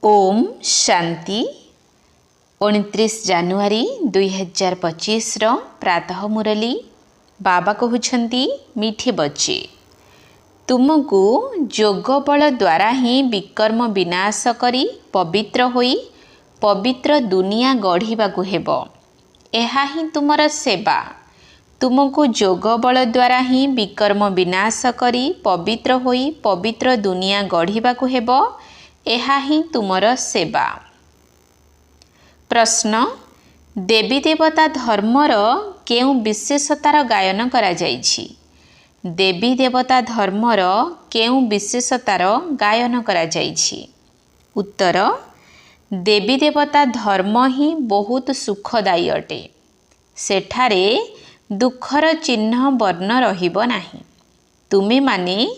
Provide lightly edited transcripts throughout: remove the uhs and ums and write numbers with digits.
Om Shanti 29 January 2025 प्रातः मुरली बाबा कहउछंती मीठे बच्चे तुमको जोग बल द्वारा ही विकर्म विनाश करी पवित्र होई पवित्र दुनिया गढ़िबाकु हेबो। एहा ही तुमर सेवा। तुमको जोग बल द्वारा ही विकर्म विनाश करी पवित्र होई पवित्र दुनिया गढ़िबाकु हेबो। एहा ही तुमर सेवा। प्रश्न देवी देवता धर्मर केउ विशेषतार गायन करा जाइछि? देवी देवता धर्मर केउ विशेषतार गायन करा जाइछि? उत्तर देवी देवता धर्म ही बहुत सुखदायी अटे। सेठारे दुखर चिन्ह वर्ण रहिबो नाही। तुमे माने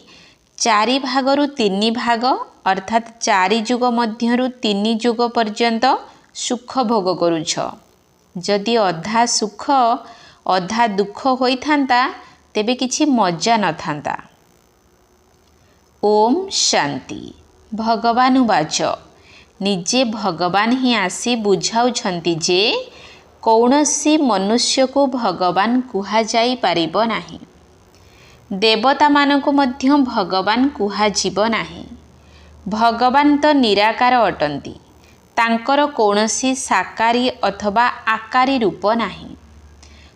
4 भागरु 3 भाग अर्थात 4 जुग मध्यरु 3 जुग पर्यंत सुख भोग करुछ। जदि अधा सुख अधा दुख होइथांता तेबे किछि मजा न थांता। ओम शांति। भगवान वाच निजे भगवान ही आसी बुझाउछंती जे कौनसी मनुष्य को भगवान कुहा जाई पारिबो नाही। देवता मानक मध्य भगवान कुहा जीव नाही। भगवान तो निराकार अटंती। तांकर कौनसी साकारी अथवा आकारी रूप नाही।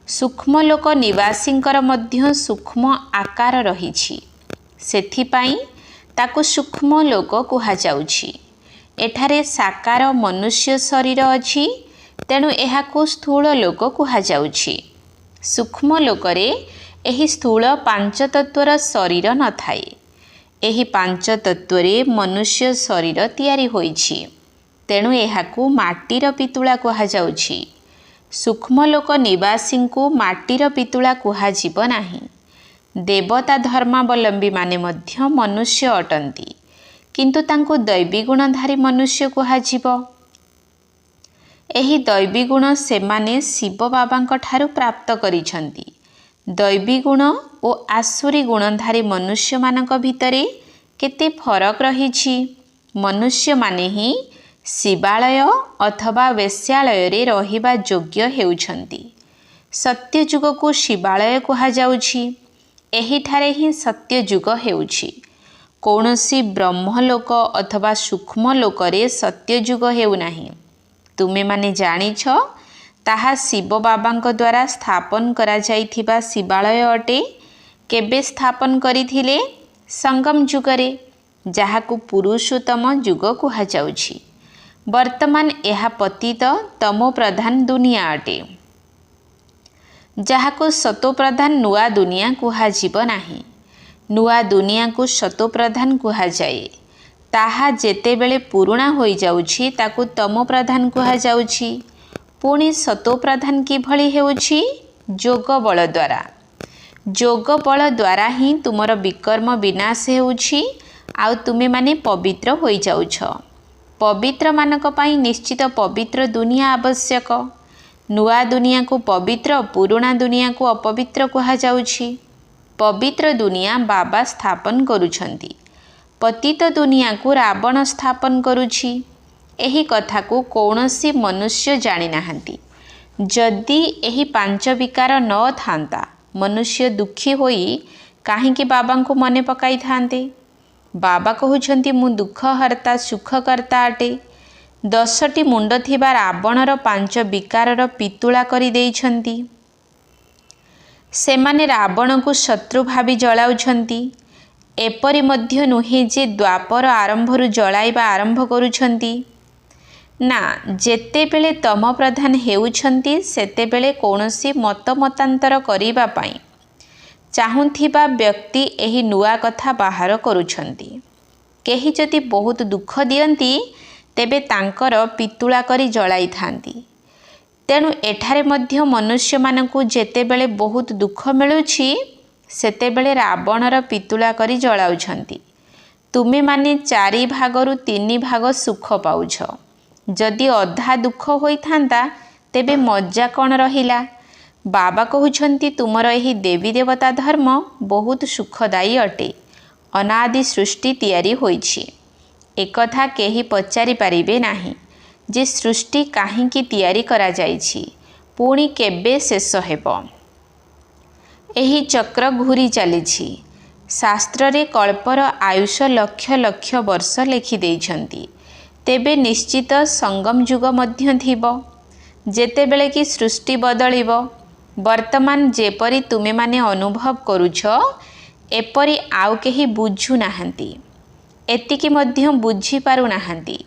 सूक्ष्म लोक निवासींकर मध्य सूक्ष्म आकार रहिछि। सेथिपाई ताकु सूक्ष्म लोक कुहा जाउछि। एठारे साकार मनुष्य शरीर अछि तेणु एहाकु स्थूल लोक कुहा जाउछि। सूक्ष्म लोकरे एही स्थूल 5 तत्वर शरीर न थाए। एही 5 तत्वरे मनुष्य शरीर तैयारी होइछि तेणु एहाकु माटीर पितुळा कुहा जाउछि। सूक्ष्म लोक निवासी को माटीर पितुळा कुहा जीव नाही। देवता धर्मावलंबी माने मध्य मनुष्य अटंती किंतु तांको दैवी गुणधारी मनुष्य कुहा जीव। एही दैवी गुण सेमाने शिव बाबांक ठारू प्राप्त करिछंती। दैवी गुण और आसुरी गुणधारी मनुष्य मानक भितरे केते फरक रहिछि। मनुष्य माने ही शिवालय अथवा वेश्यालय रे रहिबा योग्य हेउछंती। सत्य युग को शिवालय कुहा जाउछि। एही ठारे ही सत्य युग हेउछि। कौनसी ब्रह्मलोक अथवा सूक्ष्म लोक रे सत्य युग हेउ नाही। तुमे माने जानिछ ताहा शिव बाबांक द्वारा स्थापन करा जाइथिबा शिवालय अटे। केबे स्थापन करिथिले? संगम युगरे, जाहाकु पुरुषोत्तम युग कुहा जाउछि। वर्तमान एहा पतित तमो प्रधान दुनिया अटे, जाहाकु सतो प्रधान नुआ दुनिया कुहा जीव नाही। नुआ दुनिया को सतो प्रधान कुहा जाए। ताहा जेतेबेले पुरुणा होई जाउछि ताकु तमो प्रधान कुहा जाउछि। पुणी सतो प्रधान कि भली हेउछि? जोग बल द्वारा। जोग बल द्वारा ही तुमर विकर्म विनाश हेउछि आउ तुमे माने पवित्र होई जाउछ। पवित्र मानक पाई निश्चित पवित्र दुनिया आवश्यक। नुआ दुनिया को पवित्र, पुरुणा दुनिया को अपवित्र कुहा जाउछि। पवित्र दुनिया बाबा स्थापन करुछंती। पतित दुनिया को रावण स्थापन करुछि। एही कथा को कौनसी मनुष्य जानि नाहंती। जदि एही 5 विकार न थांता मनुष्य दुखी होई काहेकि बाबा को मने पकाई थांते। बाबा कहउछंती मु दुख हरता सुख करता अटे। 10टी मुंड थिबा रावणर 5 विकारर पितुळा करी देइछंती। सेमाने रावण को शत्रु भावी जलाउछंती। एपरि मध्य नुहे जे द्वापर आरंभरु जलाइबा आरंभ करुछंती। ना, जेतेबेले तम प्रधान हेउछंती सेतेबेले कौनसी मत मतांतर करिबा पाई चाहुथिबा व्यक्ति एही नुआ कथा बाहर करुछंती। केही जदि बहुत दुख दियंती तेबे तांकर पितुळा करी जलाई थांती। तेणु एठारे मध्य मनुष्य मानकु जेतेबेले बहुत दुख मिलुछि सेतेबेले रावणर पितुळा करी जलाउछंती। तुमे माने 4 भागरु 3 भाग सुख पाउछ। जदि अधा दुख होइथांता तेबे मजा कौन रहिला? बाबा कहउछंती तुमर एही देवी देवता धर्म बहुत सुखदायी अटे। अनादि सृष्टि तैयारी होइछि। एकथा केही पचारि पारिबे नाही जे सृष्टि काहींकी तैयारी करा जाइछि, पुणी केबे शेष हेब। एही चक्र घूरी चलिछि। शास्त्र रे कल्पर आयुष लक्ष लक्ष वर्ष लिखि देइछन्ति। तेबे निश्चित संगम युग मध्य थिबो, जेतेबेले कि सृष्टि बदलिब। वर्तमान जेपरि तुमे माने अनुभव करुछ, एपरि आउ केही बुझु नाहंती, एतिकी मध्य बुझी पारु नाहंती।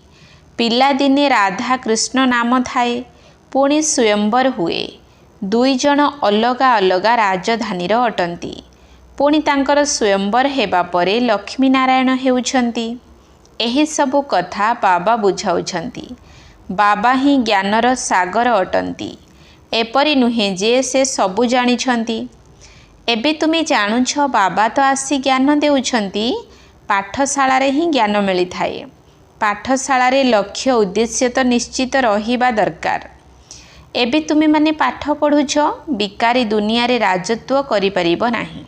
पिला दिने राधा कृष्ण नाम थाए, पुणी स्वयंवर हुए। दुई जन अलगा अलगा राजधानीर अटंती, पुणी तांकर स्वयंवर हेबा परे लक्ष्मी नारायण हेउछंती। एही सबु कथा बाबा बुझाउछंती। बाबा ही ज्ञानर सागर अटंती। एपरि नुहे जे से सबु जानिछंती। एबे तुमे जानुछ बाबा तो आसी ज्ञान देउछंती, पाठशाला रे ही ज्ञान मिली थाए। पाठशाला रे लक्ष्य उद्देश्य तो निश्चित रहिबा दरकार। एबे तुमे माने पाठ पढ़ुछ, बिकारी दुनिया रे राजत्व करि परिबो नाही।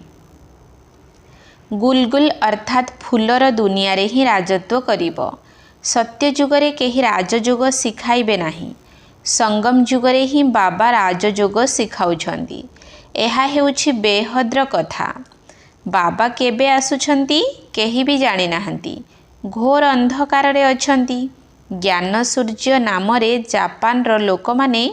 गुलगुल अर्थात फूलर दुनिया रे ही राजत्व करिबो। सत्य जुगरे केही राजयोग शिखाइबे नाही। संगम जुगरे ही बाबा राजयोग शिखाउछंती। एहा हेउछि बेहद्र कथा। बाबा केबे आसुछंती केही भी जानि नाहंती। घोर अंधकार रे अछंती। ज्ञान सूर्य नाम रे जापान रो लोक माने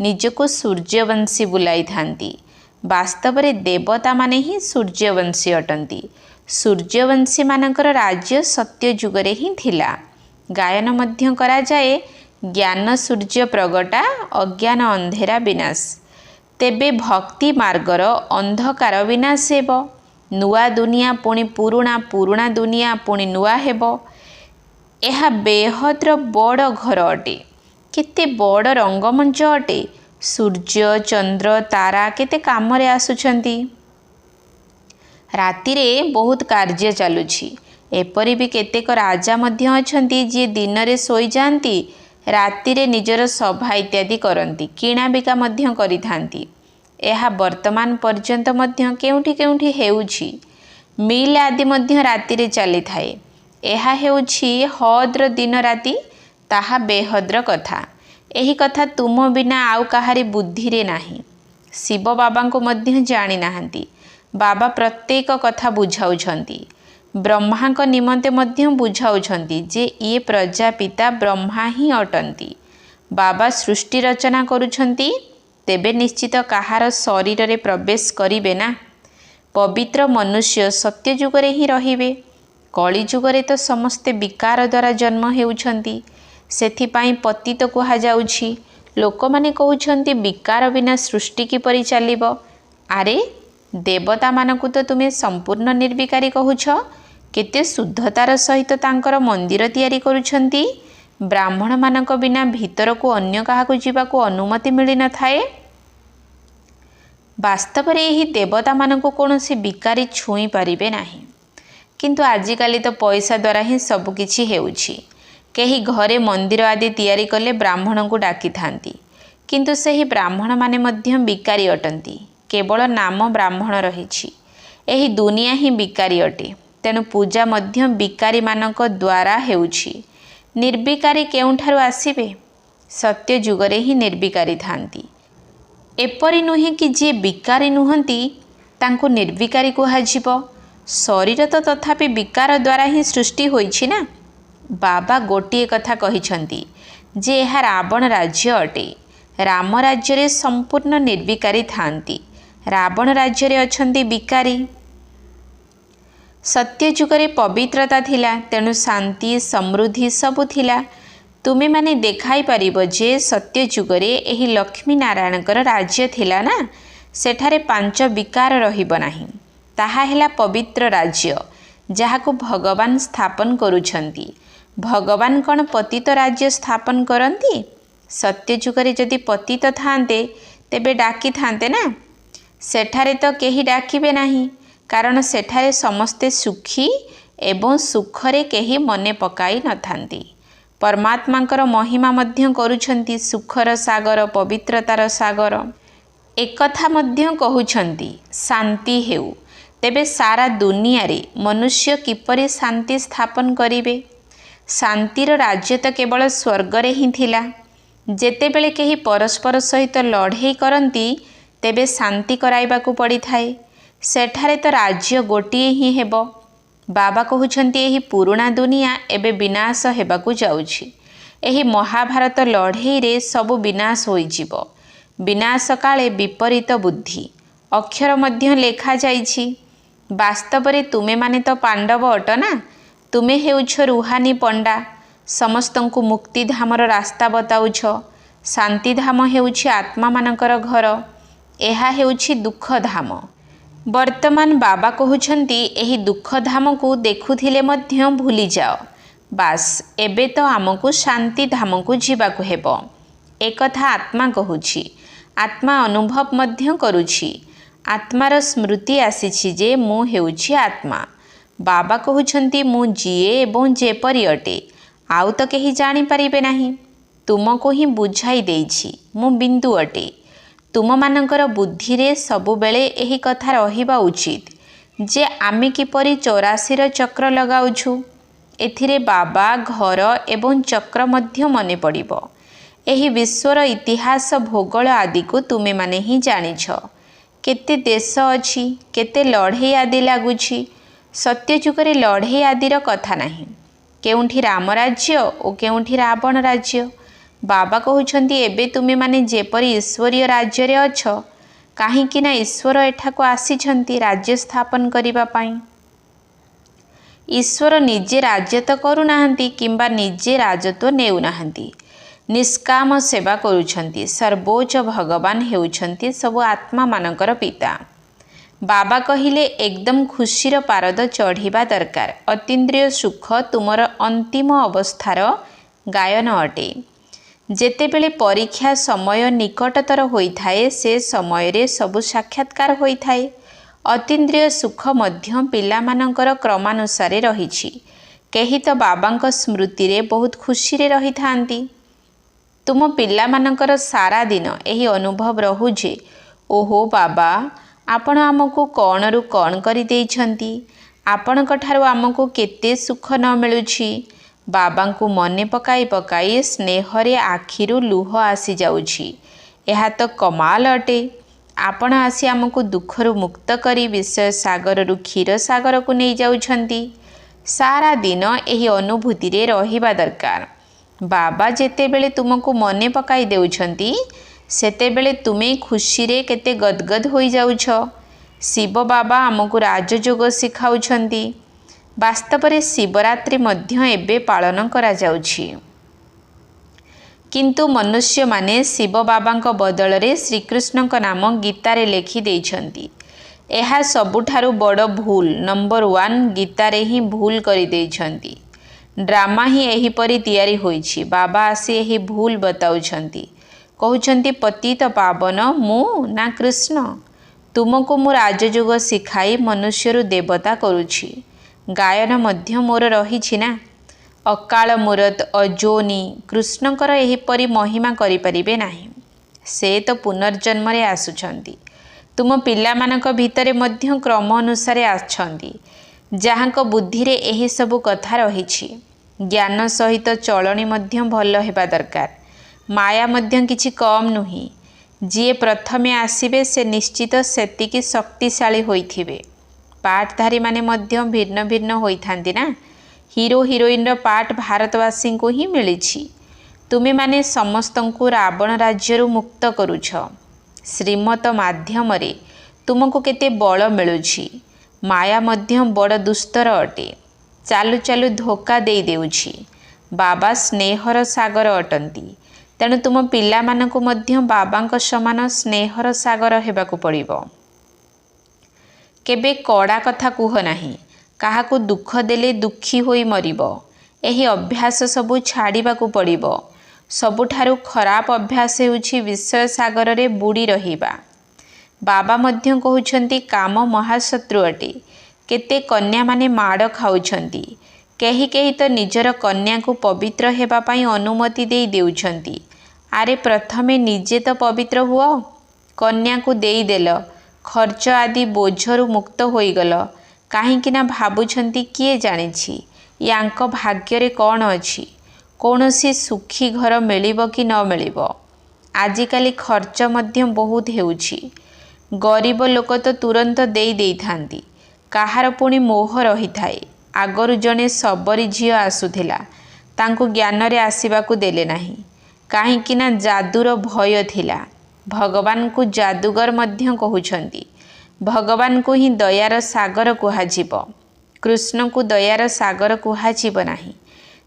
निजको सूर्यवंशी बुलाई थांती। वास्तव रे देवता माने ही सूर्यवंशी अटंती। सूर्यवंशी मानकर राज्य सत्य जुगरे ही थिला। गायन मध्य करा जाए, ज्ञान सूर्य प्रगटा अज्ञान अंधेरा विनाश। तेबे भक्ति मार्गर अंधकार विनाश हेबो। नुआ दुनिया पुणी पुरुणा, पुरुणा दुनिया पुणी नुआ हेबो। एहा बेहद्र बड़ घर अटे। केते बड़ रंगमंच अटे। सूर्य चंद्र तारा केते काम रे आसुछंती। राति रे बहुत कार्य चलुछि। एपरि भी केतेक राजा मध्य अछंती जे दिन रे सोई जांती, राति रे निजर सभा इत्यादि करंती, किणा बिका मध्य करिथांती। एहा वर्तमान पर्यंत मध्य केउठी केउठी हेउछि। मिल आदि मध्य राति रे चली थाए। एहा हेउछि हद्र दिन राति, ताहा बेहद्र कथा। एही कथा तुम बिना आउ काहारी बुद्धि रे नाही। शिव बाबा को मध्य जानि नाहंती। बाबा प्रत्येक कथा बुझाउछंती। ब्रह्मा को निमंते मध्य बुझाउछंती जे ये प्रजापिता ब्रह्मा ही अटंती। बाबा सृष्टि रचना करुछंती, तेबे निश्चित काहार शरीर रे प्रवेश करिबे ना। पवित्र मनुष्य सत्य जुगरे ही रहिबे। कली जुगरे तो समस्ते विकार द्वारा जन्म हेउछंती। सेथिपाई पतित कुहा जाउछि। लोकमाने कहउछंती विकार बिना सृष्टि किपरि चलिबो। आरे देवता मानकु तो तुमे संपूर्ण निर्विकारी कहूछ। केते शुद्धतार सहित तांकर मंदिर तैयारी करुछंती। ब्राह्मण मानक बिना भीतर को अन्य काहाकु जीवाकु अनुमति मिली न थाए। वास्तव रे एही देवता मानकु कोनोसी विकारी छुई पारिबे नाही। किंतु आजिकाली तो पैसा द्वारा ही सब किछि हेउछि। केही घरे मंदिर आदि तैयारी कले ब्राह्मण को डाकी थांती, किंतु सेही ब्राह्मण माने मध्य विकारी अटंती। केवल नाम ब्राह्मण रहिछि। एही दुनिया ही विकारी अटे। तेणु पूजा मध्य विकारी मानक द्वारा हेउछि। निर्विकारी केउठारु आसिबे? सत्य जुगरे ही निर्विकारी थांती। एपरि नुहे कि जे विकारी नुहंती तांको निर्विकारी कुहाजिबो। शरीर तो तथापि विकार द्वारा ही सृष्टि होइछि ना। बाबा गोटिए कथा कहिछंती जे एहा रावण राज्य अटे। राम राज्य रे संपूर्ण निर्विकारी थांती। रावण राज्य रे अछंती विकारी। सत्य जुगरे पवित्रता थिला, तेणु शांति समृद्धि सबु थिला। तुमे माने देखाई पारिबो जे सत्य जुगरे एही लक्ष्मी नारायणकर राज्य थिला ना। सेठारे पांच विकार रहिबो नाही। ताहा हेला पवित्र राज्य, जाहाकु भगवान स्थापन करुछंती। भगवान कौन पतित राज्य स्थापन करती? सत्य जुगरे जदि पतित थांते तेबे डाकी थांते ना। सेठारे तो केही डाकिबे नाही, कारण सेठारे समस्ते सुखी एवं सुखरे केही मने पकाई न थांती। परमात्मांकर महिमा मध्य करुछंती सुखर सागर, पवित्रतार सागर। एकथा मध्य कहउछंती शांति हेउ। तेबे सारा दुनिया रे मनुष्य किपरि शांति स्थापन करिवे? शांतिर राज्य तो केवल स्वर्ग ही थिला। जेतेबेले केही परस्पर सहित लड़ाई करती तेबे शांति कराइबाकू पड़ी थाए। सेठारे तो राज्य गोटिए ही हेबो। बाबा कहउछंती एही पुराणा दुनिया एबे विनाश हेबाकू जाउछि। एही महाभारत लड़ाई रे सबु विनाश होइजिबो। विनाश काले विपरीत बुद्धि अक्षर मध्य लेखा जाइछि। वास्तव रे तुमे माने तो पांडव अट ना। तुमे हेउछ रुहानी पंडा। समस्तंकु मुक्ति धामर रास्ता बताउछ। शांति धाम हेउछि आत्मा मानकर घर। एहा हेउछि दुख धाम। वर्तमान बाबा कहउछंती एही दुख धाम को देखुथिले मध्य भूली जाओ। बास एबे तो आमको शांति धाम को जीवाकू हेबो। एकथा आत्मा कहूछि। आत्मा अनुभव मध्य करुछि। आत्मार स्मृति आसीछि जे मु हेउछि आत्मा। बाबा कहउछंती मु जिए एवं जेपरि अटे आउ तो केही जानि परिबे नाही। तुमको ही बुझाई देइछि मु बिंदु अटे। तुम मानकर बुद्धि रे सबु बेले एही कथा रहिबा उचित जे आमे किपरि 84 चक्र लगाउछु। एथिरे बाबा घर एवं चक्र मध्य मने पड़िबो। एही विश्वर इतिहास भूगोल आदि को तुमे माने ही जानिछ। केते देश अछि केते लड़ाई आदि लागुछि। सत्य जुगरे लड़ाई आदिर कथा नाही। केउंठी राम राज्य और केउंठी रावण राज्य। बाबा कहउछंती एबे तुमे माने जेपरि ईश्वरीय राज्य रे अछ काहेकि ना ईश्वर एठाको आसीछंती राज्य स्थापन करिबा पाई। ईश्वर निजे राज्य तो करू नाहंती किंबा निजे राजत्व नेउ नाहंती। निष्काम सेवा करूछंती। सर्वोच्च भगवान हेउछंती सब आत्मा मानकर पिता। बाबा कहिले एकदम खुशीर पारद चढ़िबा दरकार। अतीन्द्रिय सुख तुमर अंतिम अवस्थार गायन अटे। जेतेबेले परीक्षा समय निकटतर होइथाए से समय रे सबु साक्षात्कार होइथाए। अतीन्द्रिय सुख मध्य पिलामानंकर क्रमानुसारे रहिछि। केही तो बाबांक स्मृति रे बहुत खुशी रे रही थांती। तुम पिलामानंकर सारा दिन एही अनुभव रहु जे ओहो बाबा आपण आमको कौन रु कौन करि देइछंती। आपणक ठारु आमको केते सुख न मिलुछि। बाबांकु मने पकाई पकाई स्नेहरे आखिरु लुह आसी जाउछि। एहा तो कमाल अटे। आपण आसी आमको दुखरु मुक्त करी विषय सागर रु क्षीर सागर को नहीं जाउछंती। सारा दिन एही अनुभूति रे रहिबा दरकार। बाबा जेतेबेले तुमको मने पकाई देउछंती सेतेबेले तुमे खुशी रे केते गदगद होई जाउछ। शिव बाबा आमको राजयोग सिखाउछंती। वास्तव रे शिवरात्रि मध्य एबे पालन करा जाउछि। किंतु मनुष्य माने शिव बाबांक बदल रे श्रीकृष्ण का नाम गीतारे लेखि देइछंती। एहा सबुठारु बड़ भूल। नंबर 1 गीतारे ही भूल करि देइछंती। ड्रामा ही एही परि तैयारी होइछि। बाबा आसी एही भूल बताउछंती। कहउछंती पतित पावन मु ना कृष्ण। तुमको मु राजयोग सिखाई मनुष्यरु देवता करुछि। गायन मध्य मोर रहिछि ना। अकाल मूरत अजोनी कृष्णकर एहीपरि महिमा करिपारिबे नाही। से तो पुनर्जन्म रे आसुछंती। तुम पिलामानक भितरे मध्य क्रम अनुसारे आछंती जाहांक बुद्धि रे एही सबु कथा रहिछि। ज्ञान सहित चलणी मध्य भल हेबा दरकार। माया मध्य किछि कम नुही। जी प्रथमे आसीबे से निश्चित सेतिकी शक्तिशाली होइथिबे। पाठधारी माने मध्य भिन्न भिन्न होइथांती ना। हीरो हिरोइन रो पाठ भारतवासी को ही मिलिछि। तुमे माने समस्तंकु रावण राज्यरु मुक्त करूछ। श्रीमत माध्यम रे तुमको केते बल मिलुछि। माया मध्य बड़ दुस्तर अटे। चालू चालू धोखा दे देउछि। बाबा स्नेहर सागर अटंती। तेणु तुम पिला मानकु मध्य बाबांक समान स्नेहर सागर हेबाकू पड़िबो। केबे कड़ा कथा कुह नाही। काहाकू दुख देले दुखी होई मरिबो। एही अभ्यास सबु छाड़िबाकू पड़िबो। सबुठारु खराब अभ्यास हेउछि विषय सागर रे बुड़ी रहिबा। बाबा मध्य कहउछंती काम महाशत्रु अटे। केते कन्या माने माड़ खाउछंती। केही केही तो निजर कन्या को पवित्र हेबा पाई अनुमति देई देउछंती। आरे प्रथमे निजे तो पवित्र हुओ। कन्या को देई देल। खर्च आदि बोझरु मुक्त होई गल। काहेकि ना भाबुछंती किए जानिछि यांक भाग्य कौन अच्छी कौनसी सुखी घर मिलिब कि न मिलिब। आजिकाली खर्च मध्य बहुत हेउछि। गरीब लोक तो तुरंत दे थांती काहार पुणी मोह रही थाए। आगरु जने सबरी झियो आसुथिला तांकु ज्ञान रे आसीबाकू देले नाही काहेकि ना जादूर भय थिला। भगवान को जादूगर मध्य कहउछंती। भगवान को ही दयार सागर कुहाजिब। कृष्ण को दयार सागर कुहाजिब नाही।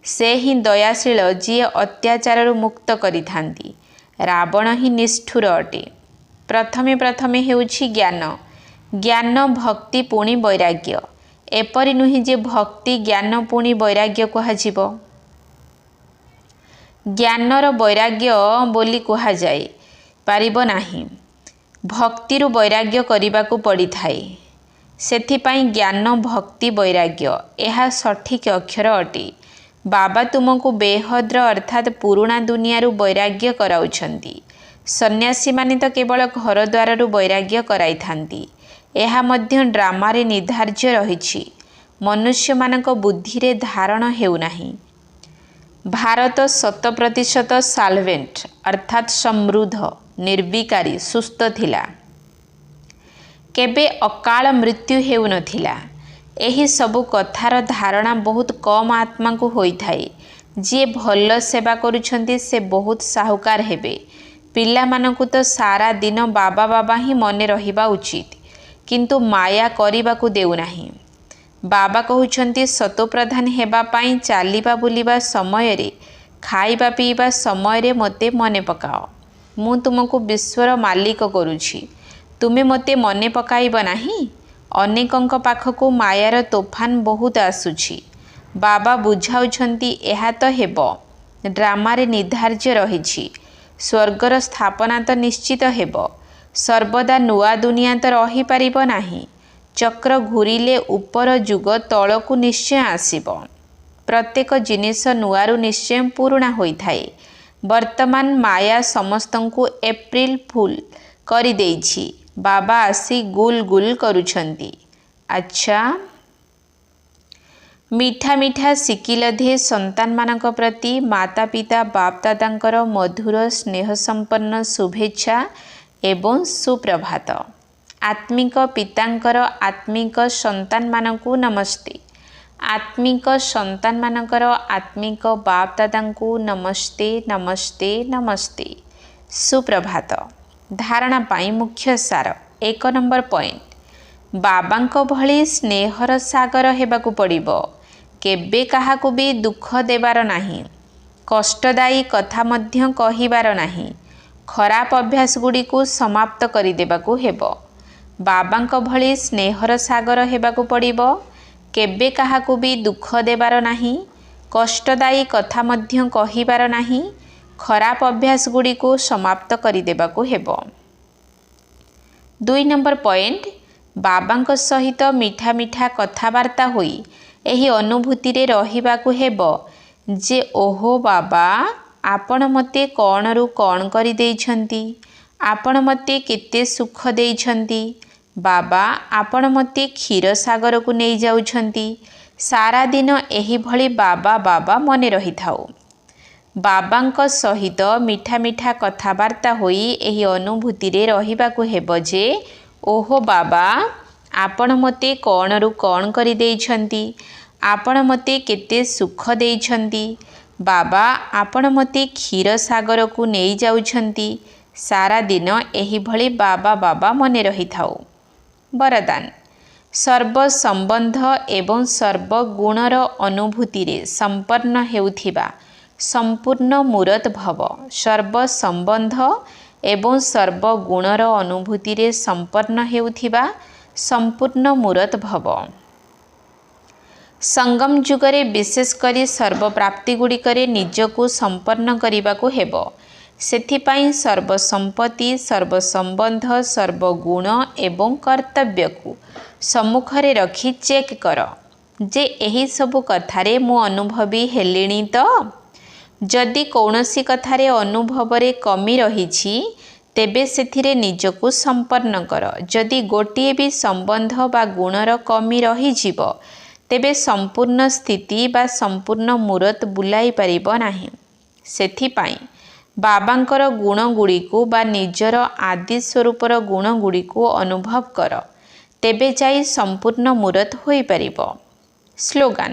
से ही दयाशील जी अत्याचार मुक्त करि थांती। रावण ही निष्ठुर अटे। प्रथमे प्रथमे हेउछि ज्ञान। ज्ञान भक्ति पुणी वैराग्य। एपरि नुहि जे भक्ति ज्ञान पुणी वैराग्य कुहाजिब। ज्ञानर वैराग्य बोली कुहाजाए पारिब नाही। भक्तिरु वैराग्य करिबाकू पड़ी थाए। सेथिपाई ज्ञान भक्ति वैराग्य यह सठिक अक्षर अटे। बाबा तुमको बेहद्र अर्थात पुराणा दुनियारू वैराग्य कराउछंती। सन्यासी माने तो केवल घर द्वाररू वैराग्य कराई थांती। यह मध्य ड्रामारे निर्धार्य रहिछि। मनुष्य मानक बुद्धि रे धारण हेउ नाही। भारत 100% साल्वेंट अर्थात समृद्ध निर्विकारी सुस्थ थिला। केबे अकाल मृत्यु हेउ नथिला। एही सबु कथार धारणा बहुत कम आत्मा को होई थाए। जे भल सेवा करुछंती से बहुत साहुकार हेबे। पिला मानकु तो सारा दिन बाबा बाबा ही मने रहिबा उचित किंतु माया करिबाकू देउ नाही। बाबा कहउछंती सतोप्रधान हेबा पाई चालिबा बुलिबा समय रे खाइबा पीबा समय रे मते मने पकाओ। मु तुमको विश्वर मालिक करुछि तुमे मते मने पकाइब नाही। अनेकंक पाखकू मायार तोफान बहुत आसुछि। बाबा बुझाउछंती एहा तो हेबो। ड्रामारे निर्धार्य रहिछि। स्वर्गर स्थापना तो निश्चित हेबो। सर्वदा नुआ दुनिया तो रही पारिब नाही। चक्र घूरिले उपर जुग तळकू निश्चय आसीबो। प्रत्येक जिनिस नुआरू निश्चय पुराणा होई थाए। वर्तमान माया समस्तंकु एप्रिल फूल करि देइछि। बाबा आसी गुल गुल करुछंती। अच्छा मीठा मीठा सिकिलधे संतान मानक प्रति माता पिता बाप दादांकर मधुर स्नेह संपन्न शुभेच्छा एवं सुप्रभात। आत्मिक पितांकर आत्मिक संतान मानकू नमस्ते। आत्मिक संतान मानकर आत्मिक बाप दादांकू नमस्ते नमस्ते नमस्ते सुप्रभात। धारणा पाई मुख्य सार 1 नंबर पॉइंट बाबांको भली स्नेहर सागर हेबाकू पड़िबो। केबे काहाकू भी दुख देबार नाही। कष्टदायी कथा मध्य कहिबार नाही। खराब अभ्यास गुडी को समाप्त करि देबाकू हेबो। बाबांको भली स्नेहर सागर हेबाकू पड़िबो। केबे काहाकू भी दुख देबार नाही। कष्टदायी कथा मध्य कहिबार नाही। खराब अभ्यास गुडी को समाप्त करि देबाकू हेबो। 2 नंबर पॉइंट बाबांको सहित मीठा मीठा कथावार्ता होई एही अनुभूति रे रहिबाकू हेबो जे ओहो बाबा आपण मते कौन रु कौन करि देइछंती। आपण मते केते सुख देइछंती। बाबा आपण मते क्षीर सागर को नहीं जाउछंती। सारा दिन एही भली बाबा बाबा मने रही थाओ। बाबांको सहित मीठा मीठा कथावार्ता होई एही अनुभूति रे रहिबाकू हेबो जे ओहो बाबा आपण मते कौन रु कौन करि देइछंती। आपण मते केते सुख देइछंती। बाबा आपण मते क्षीर सागर को नहीं जाउछंती। सारा दिन एही भली बाबा बाबा मने रही थाओ। वरदान सर्व संबंध एवं सर्व गुणर अनुभूति रे संपन्न हेउथिबा संपूर्ण मूरत भव। सर्व संबंध एवं सर्व गुणर अनुभूति रे संपन्न हेउथिबा संपूर्ण मूरत भव। संगम जुगरे विशेष करी सर्व प्राप्ति गुड़िकरे निजको संपन्न करने हेबो। सेथिपाई सर्व संपत्ति सर्व संबंध सर्व गुण एवं कर्तव्य को सम्मुखरे रखी चेक कर जे एही सबु कथारे मु अनुभवी हेलिणी तो। जदि कौनसी कथारे अनुभवरे कमी रहिछि तेबे सेथिरे निजको संपन्न कर। जदि गोटिए भी संबंध बा गुणर कमी रही जीव ତେବେ ସମ୍ପୂର୍ଣ୍ଣ ସ୍ଥିତି ବା ସମ୍ପୂର୍ଣ୍ଣ ମୂରତ ବୁଲାଇ ପାରିବ ନାହିଁ। ସେଥିପାଇଁ ବାବାଙ୍କର ଗୁଣଗୁଡ଼ିକୁ ବା ନିଜର ଆଦି ସ୍ୱରୂପର ଗୁଣଗୁଡ଼ିକୁ ଅନୁଭବ କର, ତେବେ ଯାଇ ସମ୍ପୂର୍ଣ୍ଣ ମୂରତ ହୋଇପାରିବ। ସ୍ଲୋଗାନ: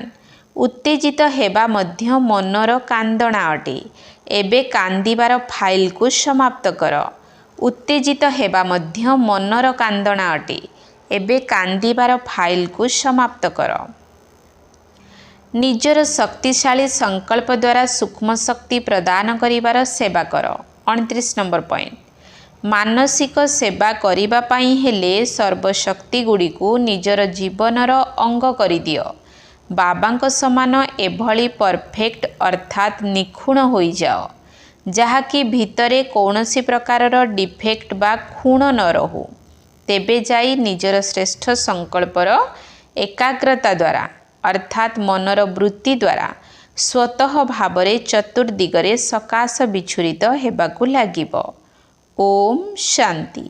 ଉତ୍ତେଜିତ ହେବା ମଧ୍ୟ ମନର କାନ୍ଦଣା ଅଟେ। ଏବେ କାନ୍ଦିବାର ଫାଇଲକୁ ସମାପ୍ତ କର। ଉତ୍ତେଜିତ ହେବା ମଧ୍ୟ ମନର କାନ୍ଦଣା ଅଟେ। ଏବେ କାନ୍ଦିବାର ଫାଇଲକୁ ସମାପ୍ତ କର। ନିଜର ଶକ୍ତିଶାଳୀ ସଂକଳ୍ପ ଦ୍ୱାରା ସୂକ୍ଷ୍ମ ଶକ୍ତି ପ୍ରଦାନ କରିବାର ସେବା କର। 29 ନମ୍ବର ପଏଣ୍ଟ। ମାନସିକ ସେବା କରିବା ପାଇଁ ହେଲେ ସର୍ବଶକ୍ତିଗୁଡ଼ିକୁ ନିଜର ଜୀବନର ଅଙ୍ଗ କରିଦିଅ। ବାବାଙ୍କ ସମାନ ଏଭଳି ପରଫେକ୍ଟ ଅର୍ଥାତ୍ ନିଖୁଣ ହୋଇଯାଅ, ଯାହାକି ଭିତରେ କୌଣସି ପ୍ରକାରର ଡିଫେକ୍ଟ ବା ଖୁଣ ନ ରହୁ। ତେବେ ଯାଇ ନିଜର ଶ୍ରେଷ୍ଠ ସଂକଳ୍ପର ଏକାଗ୍ରତା ଦ୍ୱାରା ଅର୍ଥାତ୍ ମନର ବୃତ୍ତି ଦ୍ୱାରା ସ୍ୱତଃ ଭାବରେ ଚତୁର୍ଦିଗରେ ସକାଶ ବିଚ୍ଛୁରିତ ହେବାକୁ ଲାଗିବ। ଓମ୍ ଶାନ୍ତି।